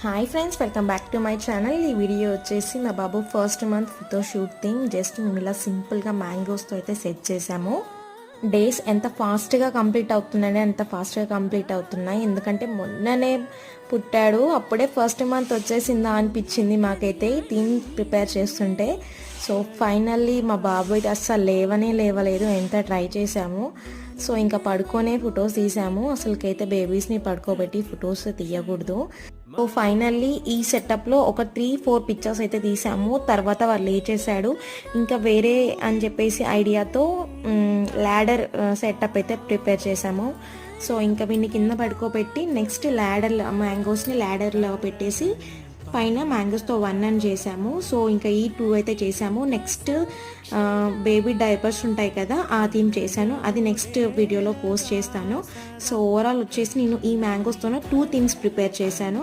Hi friends, welcome back to my channel. ఈ video వచ్చేసి మా బాబు first month photoshoot thing. Just మేము ఇలా సింపుల్గా మ్యాంగోస్తో అయితే సెట్ చేసాము. డేస్ ఎంత ఫాస్ట్గా కంప్లీట్ అవుతున్నాయి అంత ఫాస్ట్గా కంప్లీట్ అవుతున్నాయి. ఎందుకంటే మొన్ననే పుట్టాడు, అప్పుడే ఫస్ట్ మంత్ వచ్చేసిందా అనిపించింది మాకైతే థీమ్ ప్రిపేర్ చేస్తుంటే. సో ఫైనల్లీ మా బాబు అయితే అస్సలు లేవలేదు, ఎంత ట్రై చేసాము. సో ఇంకా పడుకొనే ఫొటోస్ తీసాము. అసలుకైతే బేబీస్ని పడుకోబెట్టి ఫొటోస్ తీయకూడదు. సో ఫైనల్లీ ఈ సెటప్లో ఒక 3-4 పిక్చర్స్ అయితే తీసాము. తర్వాత వాళ్ళు లేచేసాడు. ఇంకా వేరే అని చెప్పేసి ఐడియాతో ల్యాడర్ సెటప్ అయితే ప్రిపేర్ చేసాము. సో ఇంకా వీడిని కింద పడుకోబెట్టి నెక్స్ట్ మ్యాంగోస్ని ల్యాడర్లో పెట్టేసి పైన మ్యాంగోస్తో 1 అని చేసాము. సో ఇంకా ఈ 2 అయితే చేసాము. నెక్స్ట్ బేబీ డైపర్స్ ఉంటాయి కదా, ఆ థీమ్ చేశాను. అది నెక్స్ట్ వీడియోలో పోస్ట్ చేస్తాను. సో ఓవరాల్ వచ్చేసి నేను ఈ మ్యాంగోస్తోనే 2 థీమ్స్ ప్రిపేర్ చేశాను.